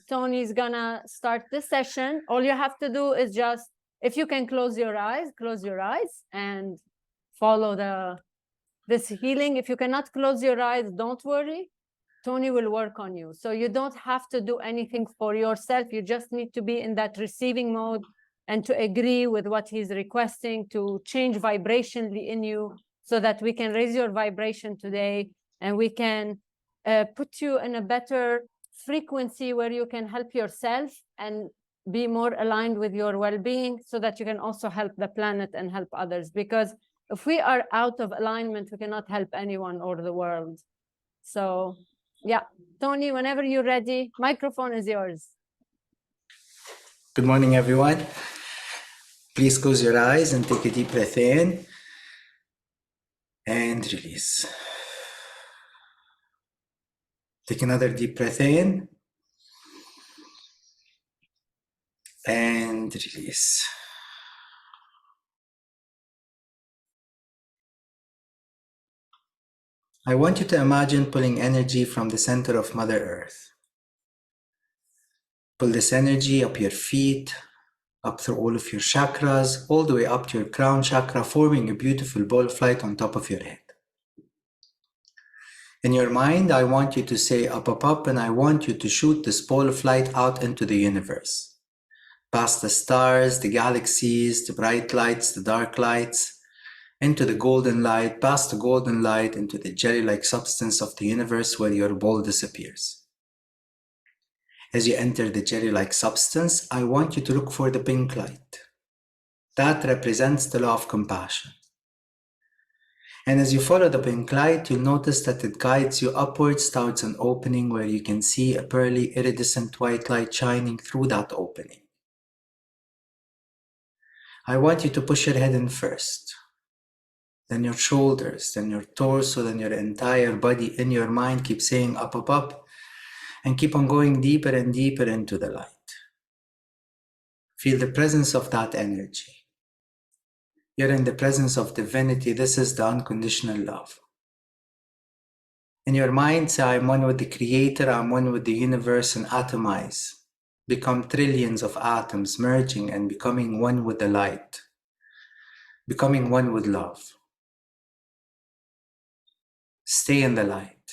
Tony's gonna start this session. All you have to do is just, if you can close your eyes and follow this healing. If you cannot close your eyes, don't worry. Tony will work on you. So you don't have to do anything for yourself. You just need to be in that receiving mode and to agree with what he's requesting, to change vibrationally in you so that we can raise your vibration today and we can put you in a better frequency where you can help yourself and be more aligned with your well-being so that you can also help the planet and help others. Because if we are out of alignment, we cannot help anyone or the world. So yeah, Tony, whenever you're ready, microphone is yours. Good morning, everyone. Please close your eyes and take a deep breath in and release. Take another deep breath in and release. I want you to imagine pulling energy from the center of Mother Earth. Pull this energy up your feet, up through all of your chakras, all the way up to your crown chakra, forming a beautiful ball of light on top of your head. In your mind, I want you to say up, up, up, and I want you to shoot this ball of light out into the universe. Past the stars, the galaxies, the bright lights, the dark lights, into the golden light, past the golden light, into the jelly-like substance of the universe where your ball disappears. As you enter the jelly-like substance, I want you to look for the pink light. That represents the law of compassion. And as you follow the pink light, you'll notice that it guides you upwards towards an opening where you can see a pearly iridescent white light shining through that opening. I want you to push your head in first, then your shoulders, then your torso, then your entire body. In your mind, keep saying up, up, up, and keep on going deeper and deeper into the light. Feel the presence of that energy. You're in the presence of divinity. This is the unconditional love. In your mind, say, I'm one with the Creator, I'm one with the universe, and atomize. Become trillions of atoms, merging and becoming one with the light. Becoming one with love. Stay in the light.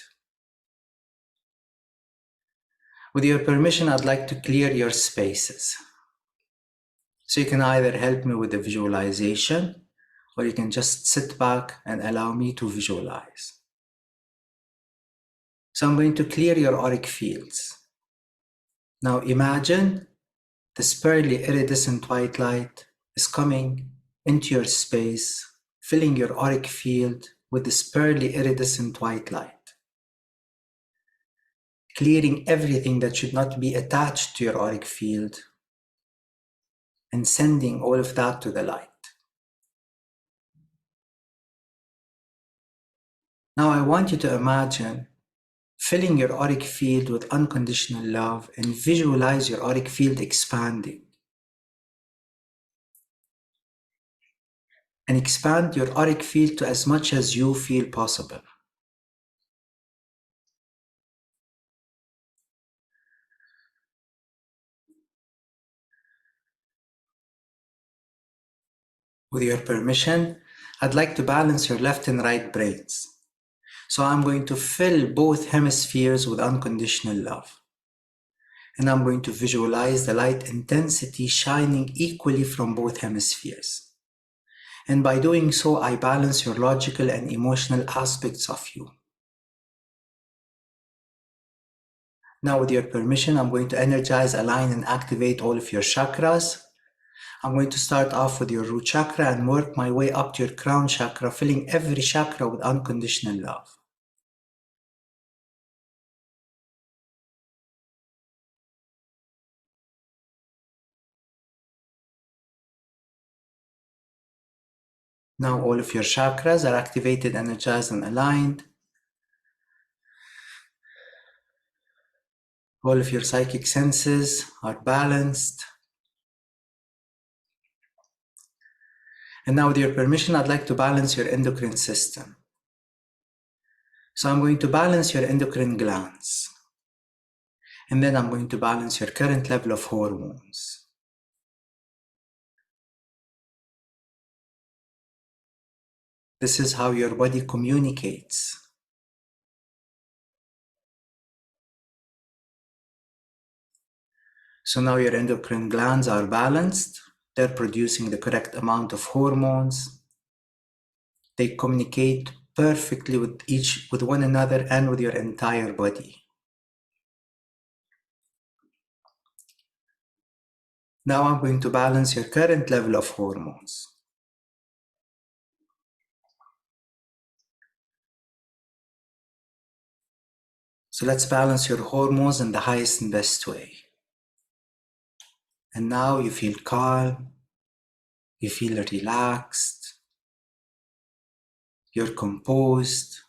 With your permission, I'd like to clear your spaces. So you can either help me with the visualization, or you can just sit back and allow me to visualize. So I'm going to clear your auric fields. Now imagine this pearly iridescent white light is coming into your space, filling your auric field with this pearly iridescent white light, clearing everything that should not be attached to your auric field, and sending all of that to the light. Now I want you to imagine filling your auric field with unconditional love and visualize your auric field expanding. And expand your auric field to as much as you feel possible. With your permission, I'd like to balance your left and right brains. So I'm going to fill both hemispheres with unconditional love. And I'm going to visualize the light intensity shining equally from both hemispheres. And by doing so, I balance your logical and emotional aspects of you. Now, with your permission, I'm going to energize, align, and activate all of your chakras. I'm going to start off with your root chakra and work my way up to your crown chakra, filling every chakra with unconditional love. Now all of your chakras are activated, energized, and aligned. All of your psychic senses are balanced. And now with your permission, I'd like to balance your endocrine system. So I'm going to balance your endocrine glands. And then I'm going to balance your current level of hormones. This is how your body communicates. So now your endocrine glands are balanced. They're producing the correct amount of hormones. They communicate perfectly with one another and with your entire body. Now I'm going to balance your current level of hormones. So let's balance your hormones in the highest and best way. And now you feel calm, you feel relaxed, you're composed.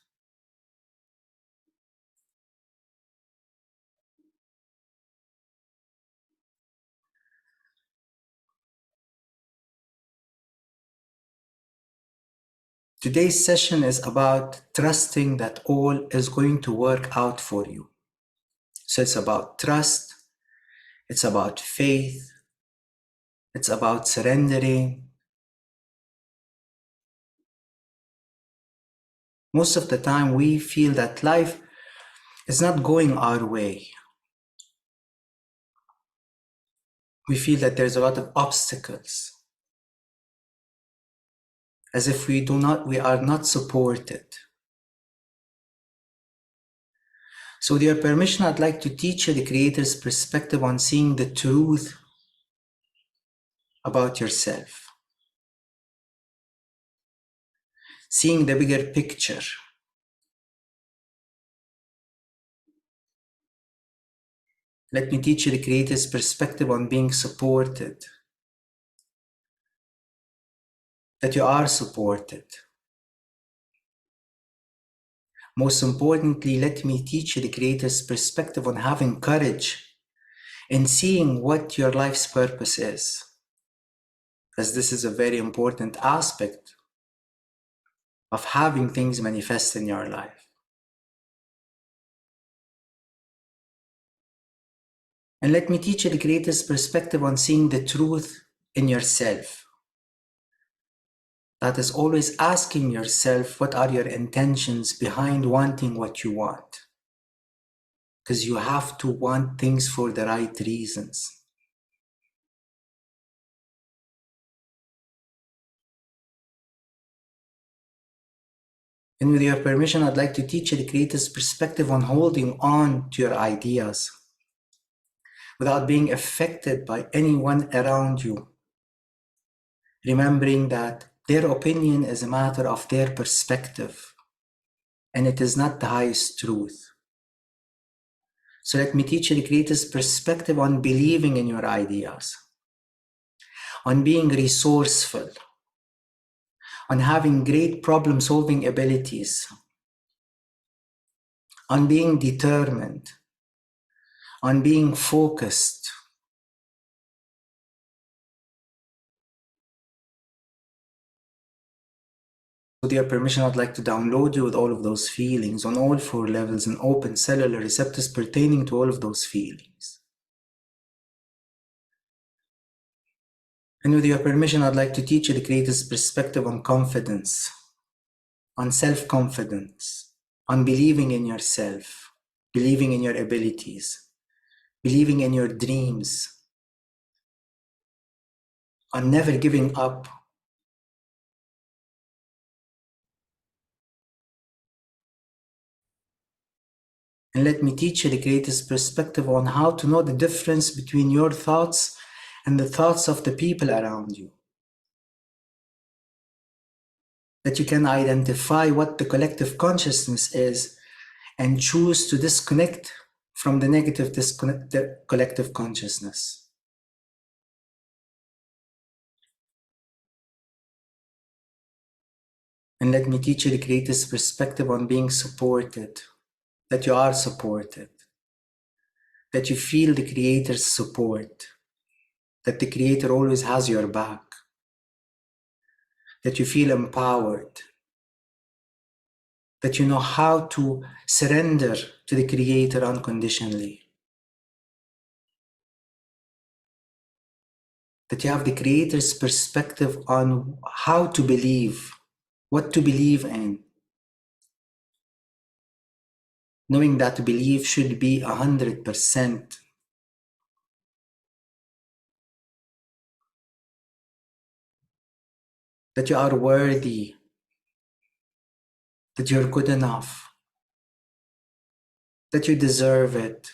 Today's session is about trusting that all is going to work out for you. So it's about trust, it's about faith, it's about surrendering. Most of the time we feel that life is not going our way. We feel that there's a lot of obstacles, as if we are not supported. So with your permission, I'd like to teach you the Creator's perspective on seeing the truth about yourself. Seeing the bigger picture. Let me teach you the Creator's perspective on being supported. That you are supported. Most importantly, let me teach you the Creator's perspective on having courage in seeing what your life's purpose is. As this is a very important aspect of having things manifest in your life. And let me teach you the Creator's perspective on seeing the truth in yourself. That is always asking yourself, what are your intentions behind wanting what you want? Because you have to want things for the right reasons. And with your permission, I'd like to teach you the Creator's perspective on holding on to your ideas without being affected by anyone around you. Remembering that their opinion is a matter of their perspective, and it is not the highest truth. So let me teach you the Creator's perspective on believing in your ideas, on being resourceful, on having great problem-solving abilities, on being determined, on being focused. With your permission, I'd like to download you with all of those feelings on all 4 levels and open cellular receptors pertaining to all of those feelings. And with your permission, I'd like to teach you the Creator's perspective on confidence, on self-confidence, on believing in yourself, believing in your abilities, believing in your dreams, on never giving up. And let me teach you the Creator's perspective on how to know the difference between your thoughts and the thoughts of the people around you. That you can identify what the collective consciousness is and choose to disconnect from the negative the collective consciousness. And let me teach you the Creator's perspective on being supported, that you are supported, that you feel the Creator's support, that the Creator always has your back, that you feel empowered, that you know how to surrender to the Creator unconditionally. that you have the Creator's perspective on how to believe, what to believe in, knowing that belief should be 100%, that you are worthy, that you're good enough, that you deserve it,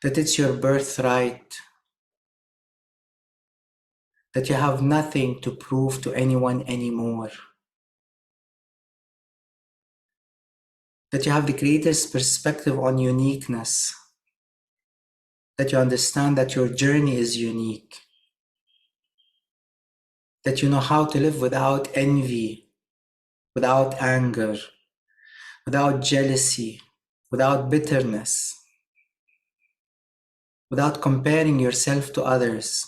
that it's your birthright, that you have nothing to prove to anyone anymore, that you have the Creator's perspective on uniqueness, that you understand that your journey is unique, that you know how to live without envy, without anger, without jealousy, without bitterness, without comparing yourself to others,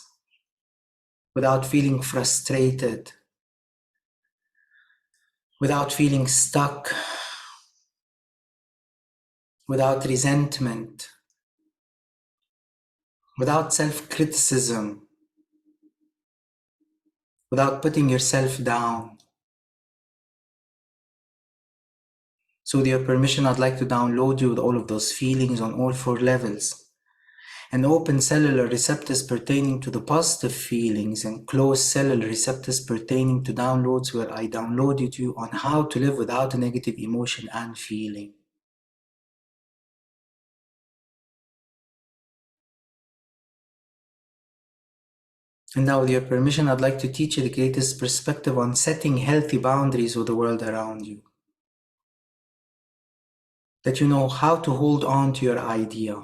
without feeling frustrated, without feeling stuck, without resentment, without self-criticism, without putting yourself down. So with your permission, I'd like to download you with all of those feelings on all 4 levels, and open cellular receptors pertaining to the positive feelings, and closed cellular receptors pertaining to downloads where I downloaded you on how to live without a negative emotion and feeling. And now with your permission, I'd like to teach you the greatest perspective on setting healthy boundaries with the world around you. That you know how to hold on to your idea,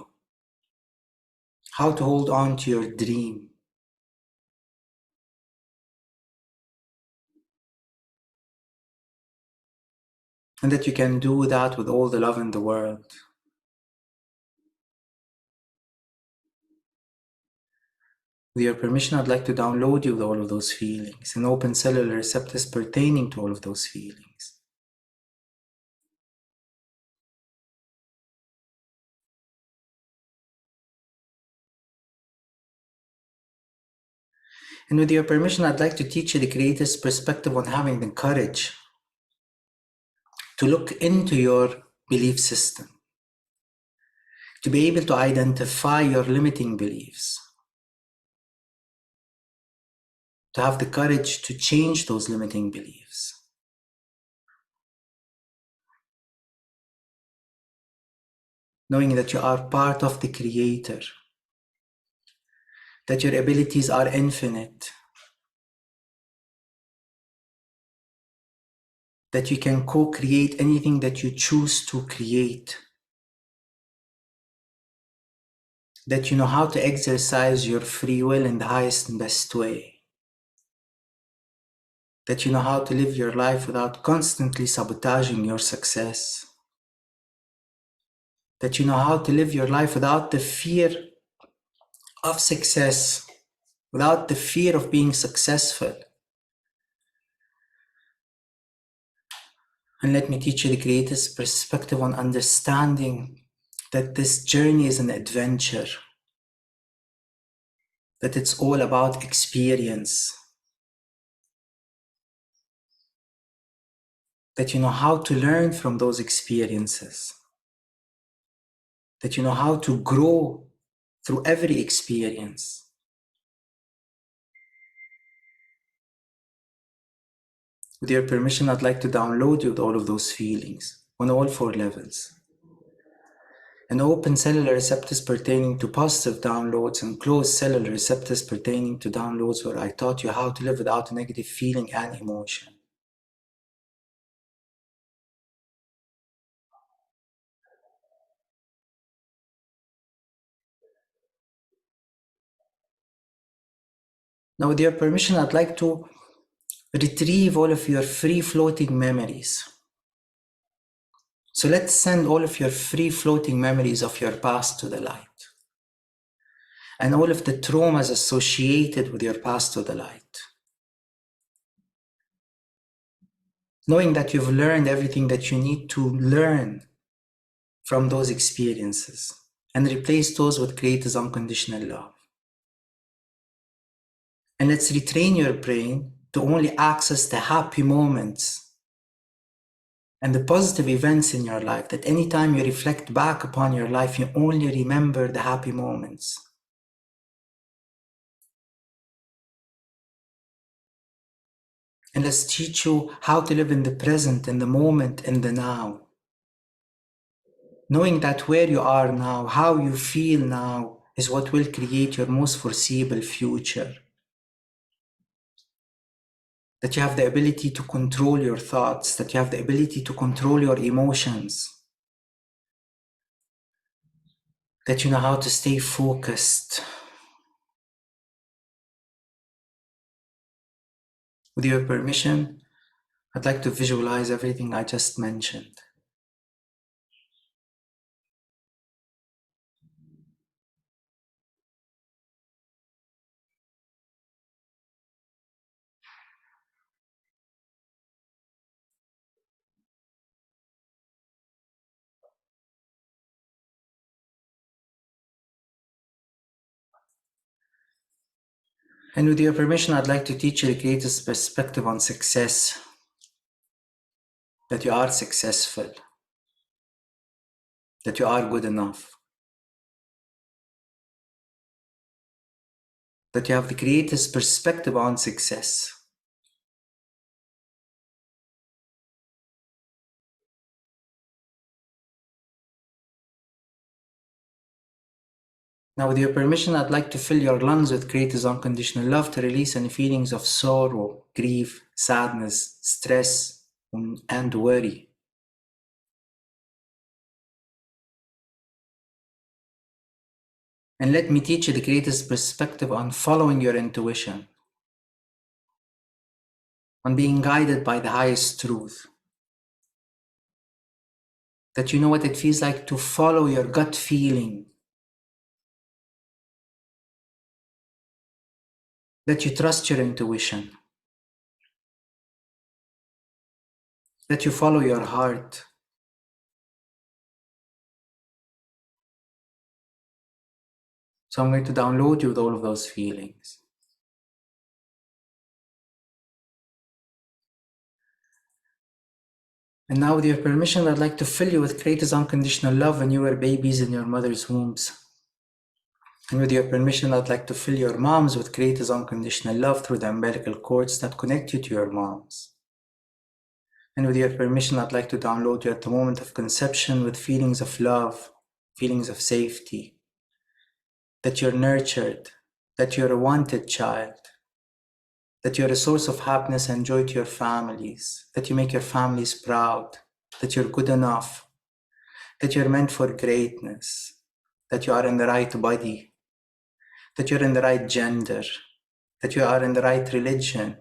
how to hold on to your dream, and that you can do that with all the love in the world. With your permission, I'd like to download you with all of those feelings and open cellular receptors pertaining to all of those feelings. And with your permission, I'd like to teach you the Creator's perspective on having the courage to look into your belief system, to be able to identify your limiting beliefs, to have the courage to change those limiting beliefs, knowing that you are part of the Creator, that your abilities are infinite, that you can co-create anything that you choose to create, that you know how to exercise your free will in the highest and best way, that you know how to live your life without constantly sabotaging your success, that you know how to live your life without the fear of success, without the fear of being successful. And let me teach you the greatest perspective on understanding that this journey is an adventure, that it's all about experience, that you know how to learn from those experiences, that you know how to grow through every experience. With your permission, I'd like to download you with all of those feelings on all 4 levels, and open cellular receptors pertaining to positive downloads, and close cellular receptors pertaining to downloads where I taught you how to live without a negative feeling and emotion. Now, with your permission, I'd like to retrieve all of your free-floating memories. So let's send all of your free-floating memories of your past to the light, and all of the traumas associated with your past to the light. Knowing that you've learned everything that you need to learn from those experiences, and replace those with Creator's unconditional love. And let's retrain your brain to only access the happy moments and the positive events in your life, that anytime you reflect back upon your life, you only remember the happy moments. And let's teach you how to live in the present, in the moment, in the now. Knowing that where you are now, how you feel now, is what will create your most foreseeable future. That you have the ability to control your thoughts, that you have the ability to control your emotions, that you know how to stay focused. With your permission, I'd like to visualize everything I just mentioned. And with your permission, I'd like to teach you the greatest perspective on success. That you are successful. That you are good enough. That you have the greatest perspective on success. Now, with your permission, I'd like to fill your lungs with greatest unconditional love to release any feelings of sorrow, grief, sadness, stress, and worry. And let me teach you the greatest perspective on following your intuition, on being guided by the highest truth. That you know what it feels like to follow your gut feeling. That you trust your intuition. That you follow your heart. So I'm going to download you with all of those feelings. And now, with your permission, I'd like to fill you with greatest unconditional love when you were babies in your mother's wombs. And with your permission, I'd like to fill your moms with greatest unconditional love through the umbilical cords that connect you to your moms. And with your permission, I'd like to download you at the moment of conception with feelings of love, feelings of safety, that you're nurtured, that you're a wanted child, that you're a source of happiness and joy to your families, that you make your families proud, that you're good enough, that you're meant for greatness, that you are in the right body, that you're in the right gender, that you are in the right religion,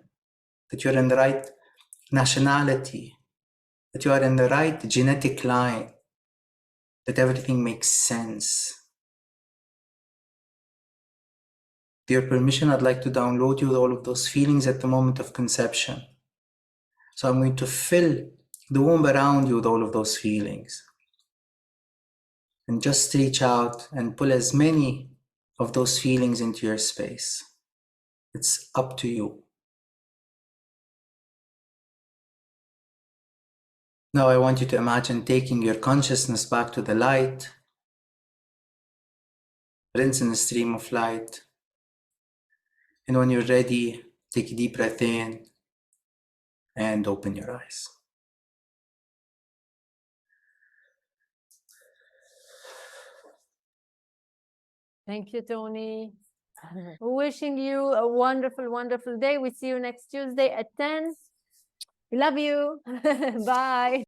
that you're in the right nationality, that you are in the right genetic line, that everything makes sense. With your permission, I'd like to download you with all of those feelings at the moment of conception. So I'm going to fill the womb around you with all of those feelings. And just reach out and pull as many of those feelings into your space. It's up to you. Now I want you to imagine taking your consciousness back to the light. Rinse in a stream of light. And when you're ready, take a deep breath in and open your eyes. Thank you, Tony. Wishing you a wonderful, wonderful day. We see you next Tuesday at 10. We love you. Bye.